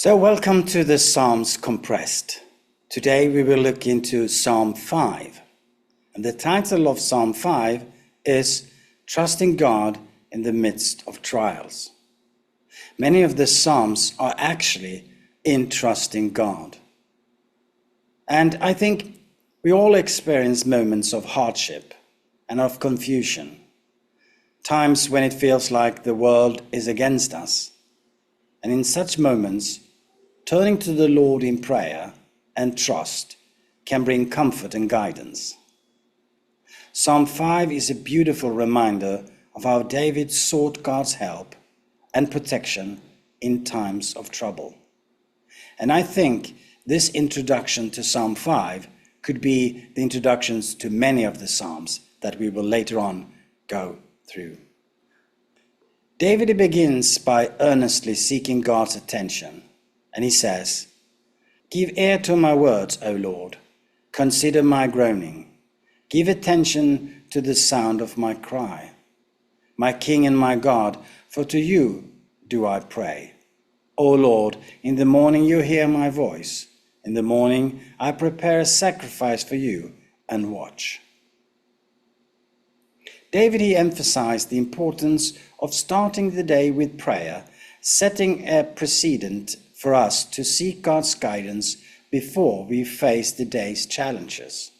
So welcome to the Psalms Compressed. Today we will look into Psalm 5. And the title of Psalm 5 is Trusting God in the Midst of Trials. Many of the Psalms are actually in trusting God. And I think we all experience moments of hardship and of confusion, times when it feels like the world is against us. And in such moments, turning to the Lord in prayer and trust can bring comfort and guidance. Psalm 5 is a beautiful reminder of how David sought God's help and protection in times of trouble. And I think this introduction to Psalm 5 could be the introductions to many of the Psalms that we will later on go through. David begins by earnestly seeking God's attention. And he says, "Give ear to my words, O Lord. Consider my groaning. Give attention to the sound of my cry. My King and my God, for to you do I pray. O Lord, in the morning you hear my voice. In the morning I prepare a sacrifice for you and watch." David, he emphasized the importance of starting the day with prayer, setting a precedent for us to seek God's guidance before we face the day's challenges.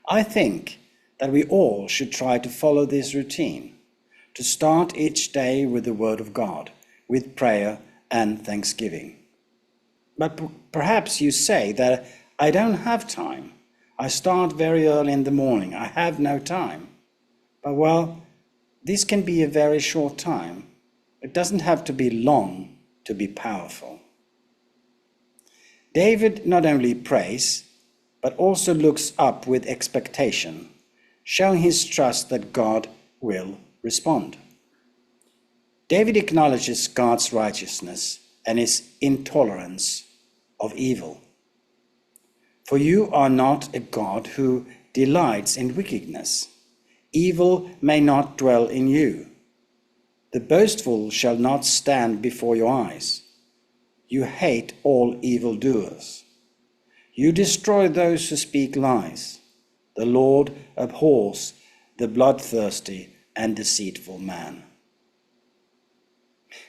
I think that we all should try to follow this routine, to start each day with the Word of God, with prayer and thanksgiving. But perhaps you say that I don't have time. I start very early in the morning. I have no time. But well, this can be a very short time. It doesn't have to be long to be powerful. David not only prays, but also looks up with expectation, showing his trust that God will respond. David acknowledges God's righteousness and his intolerance of evil. For you are not a God who delights in wickedness. Evil may not dwell in you. The boastful shall not stand before your eyes. You hate all evildoers. You destroy those who speak lies. The Lord abhors the bloodthirsty and deceitful man.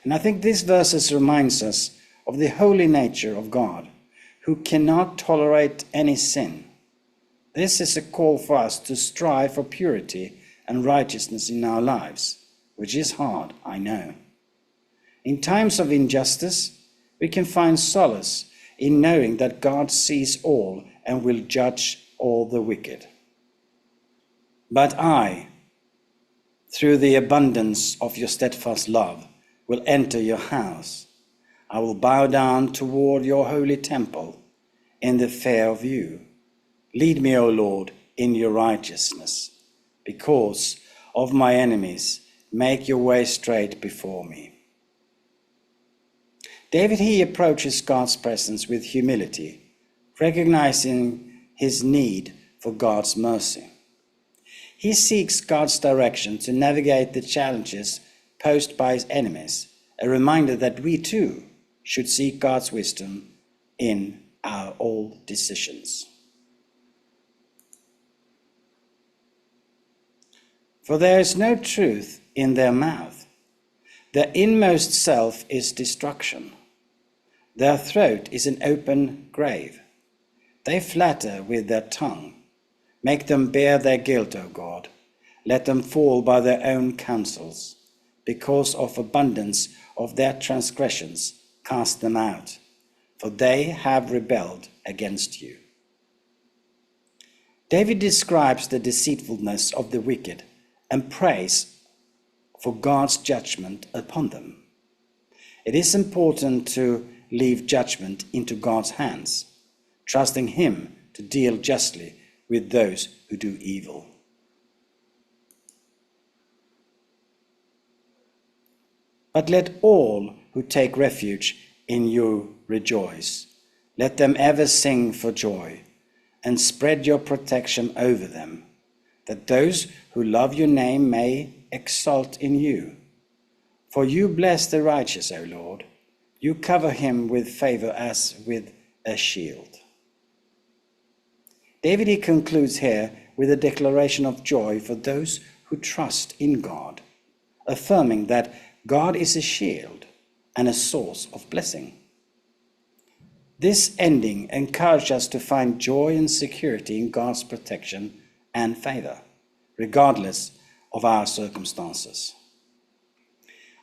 And I think this verse reminds us of the holy nature of God, who cannot tolerate any sin. This is a call for us to strive for purity and righteousness in our lives, which is hard, I know. In times of injustice, we can find solace in knowing that God sees all and will judge all the wicked. But I, through the abundance of your steadfast love, will enter your house. I will bow down toward your holy temple in the fear of you. Lead me, O Lord, in your righteousness. Because of my enemies, make your way straight before me. David, he approaches God's presence with humility, recognizing his need for God's mercy. He seeks God's direction to navigate the challenges posed by his enemies, a reminder that we too should seek God's wisdom in our all decisions. For there is no truth in their mouth. Their inmost self is destruction. Their throat is an open grave. They flatter with their tongue. Make them bear their guilt, O God. Let them fall by their own counsels. Because of abundance of their transgressions, cast them out, for they have rebelled against you. David describes the deceitfulness of the wicked and prays for God's judgment upon them. It is important to leave judgment into God's hands, trusting him to deal justly with those who do evil. But let all who take refuge in you rejoice. Let them ever sing for joy, and spread your protection over them, that those who love your name may exult in you. For you bless the righteous, O Lord. You cover him with favor as with a shield. David, he concludes here with a declaration of joy for those who trust in God, affirming that God is a shield and a source of blessing. This ending encourages us to find joy and security in God's protection and favor, regardless of our circumstances.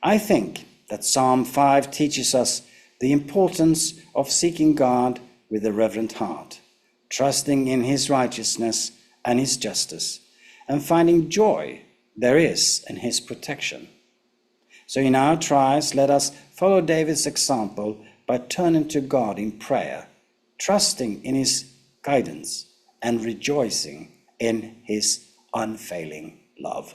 I think that Psalm 5 teaches us the importance of seeking God with a reverent heart, trusting in his righteousness and his justice, and finding joy there is in his protection. So in our trials, let us follow David's example by turning to God in prayer, trusting in his guidance, and rejoicing in his unfailing love.